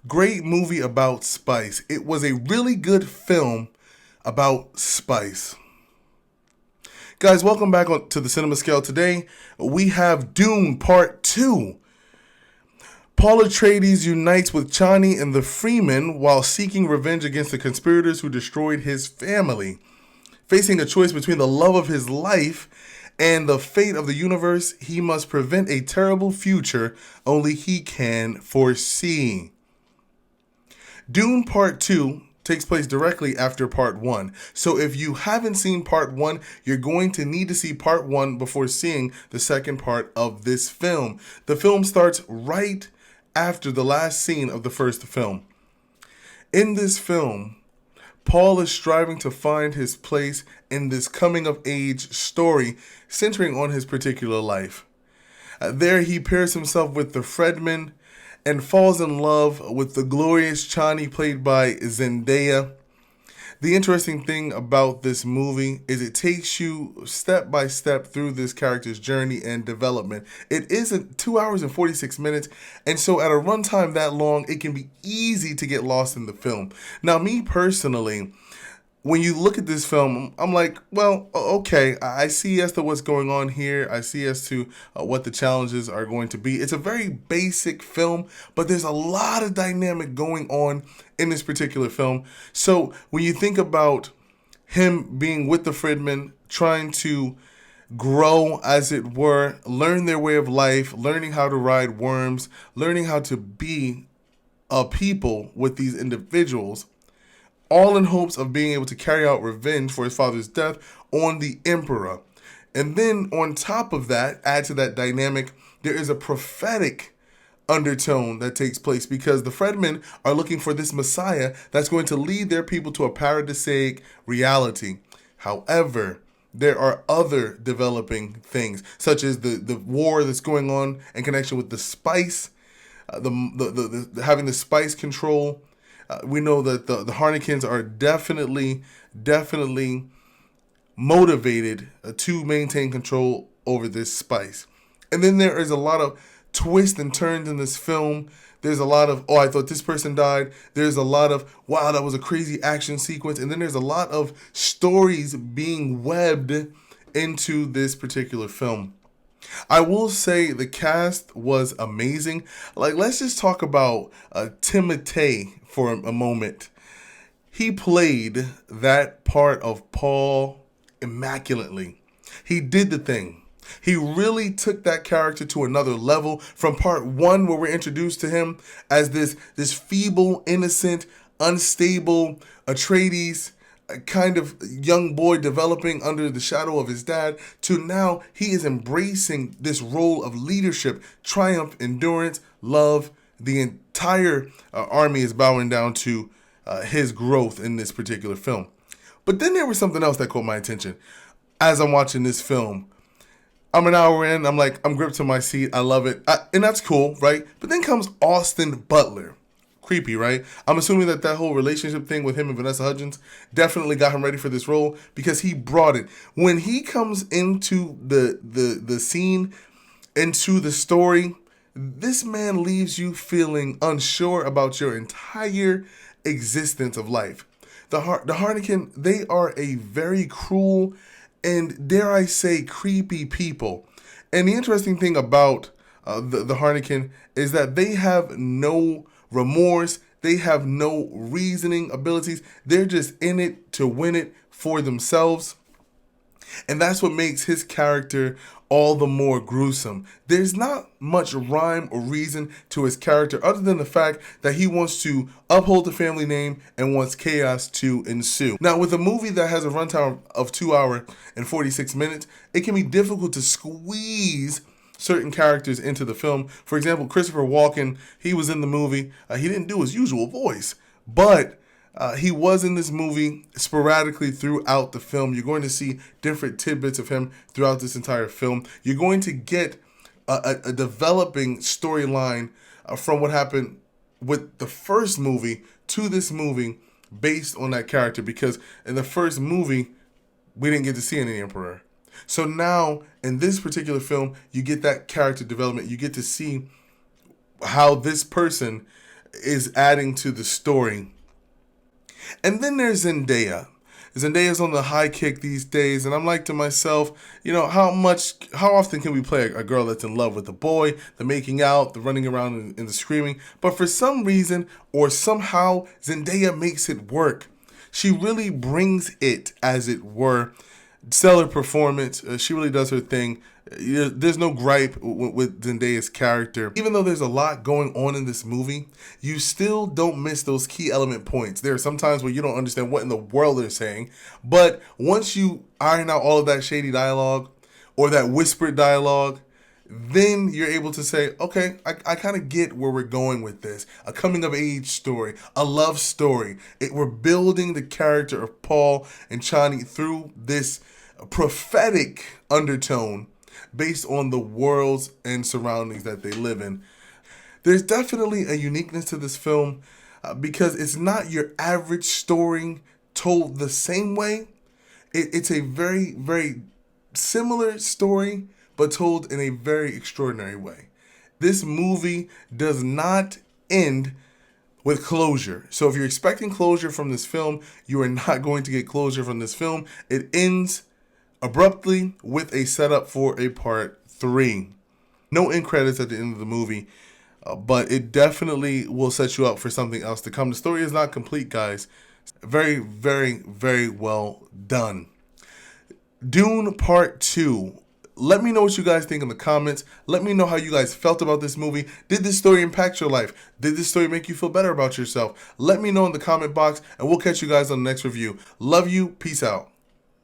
Great movie about spice. It was a really good film about spice. Guys, welcome back to the Cinema Scale. Today, we have Dune Part 2. Paul Atreides unites with Chani and the Freeman while seeking revenge against the conspirators who destroyed his family. Facing a choice between the love of his life and the fate of the universe, he must prevent a terrible future only he can foresee. Dune Part 2 takes place directly after Part 1. So if you haven't seen Part 1, you're going to need to see Part 1 before seeing the second part of this film. The film starts right after the last scene of the first film. In this film, Paul is striving to find his place in this coming-of-age story centering on his particular life. There he pairs himself with the Freedman and falls in love with the glorious Chani played by Zendaya. The interesting thing about this movie is it takes you step by step through this character's journey and development. It is 2 hours and 46 minutes, and so at a runtime that long, it can be easy to get lost in the film. Now, me personally, when you look at this film, I'm like, well, okay, I see as to what's going on here. I see as to what the challenges are going to be. It's a very basic film, but there's a lot of dynamic going on in this particular film. So when you think about him being with the Freedmen, trying to grow, as it were, learn their way of life, learning how to ride worms, learning how to be a people with these individuals, all in hopes of being able to carry out revenge for his father's death on the emperor. And then on top of that, add to that dynamic, there is a prophetic undertone that takes place because the Freedmen are looking for this Messiah that's going to lead their people to a paradisiac reality. However, there are other developing things, such as the war that's going on in connection with the spice, having the spice control. We know that the Harnikins are definitely motivated to maintain control over this spice. And then there is a lot of twists and turns in this film. There's a lot of, oh, I thought this person died. There's a lot of, wow, that was a crazy action sequence. And then there's a lot of stories being webbed into this particular film. I will say the cast was amazing. Like, let's just talk about Timothée for a moment. He played that part of Paul immaculately. He did the thing. He really took that character to another level from part 1, where we're introduced to him as this feeble, innocent, unstable Atreides, a kind of young boy developing under the shadow of his dad, to now he is embracing this role of leadership, triumph, endurance, love. The entire army is bowing down to his growth in this particular film. But then there was something else that caught my attention. As I'm watching this film, I'm an hour in, I'm gripped to my seat, I love it, and that's cool, right? But then comes Austin Butler. Creepy, right? I'm assuming that whole relationship thing with him and Vanessa Hudgens definitely got him ready for this role because he brought it. When he comes into the scene, into the story, this man leaves you feeling unsure about your entire existence of life. The Harnikin, they are a very cruel and, dare I say, creepy people. And the interesting thing about the Harnikin is that they have no remorse. They have no reasoning abilities. They're just in it to win it for themselves. And that's what makes his character all the more gruesome. There's not much rhyme or reason to his character other than the fact that he wants to uphold the family name and wants chaos to ensue. Now, with a movie that has a runtime of 2 hours and 46 minutes, it can be difficult to squeeze certain characters into the film. For example, Christopher Walken, he was in the movie. He didn't do his usual voice, but he was in this movie sporadically throughout the film. You're going to see different tidbits of him throughout this entire film. You're going to get a developing storyline from what happened with the first movie to this movie based on that character, because in the first movie, we didn't get to see any Emperor. So now, in this particular film, you get that character development. You get to see how this person is adding to the story. And then there's Zendaya. Zendaya's on the high kick these days, and I'm like to myself, how often can we play a girl that's in love with a boy, the making out, the running around and the screaming? But for some reason or somehow, Zendaya makes it work. She really brings it, as it were. Stellar performance. She really does her thing. There's no gripe with Zendaya's character. Even though there's a lot going on in this movie, you still don't miss those key element points. There are some times where you don't understand what in the world they're saying, but once you iron out all of that shady dialogue or that whispered dialogue, then you're able to say, okay, I kind of get where we're going with this. A coming of age story, a love story. We're building the character of Paul and Chani through this prophetic undertone based on the worlds and surroundings that they live in. There's definitely a uniqueness to this film because it's not your average story told the same way. It's a very, very similar story, but told in a very extraordinary way. This movie does not end with closure. So if you're expecting closure from this film, you are not going to get closure from this film. It ends abruptly with a setup for a part 3. No end credits at the end of the movie, but it definitely will set you up for something else to come. The story is not complete, guys. Very, very, very well done. Dune Part 2. Let me know what you guys think in the comments. Let me know how you guys felt about this movie. Did this story impact your life? Did this story make you feel better about yourself? Let me know in the comment box, and we'll catch you guys on the next review. Love you. Peace out.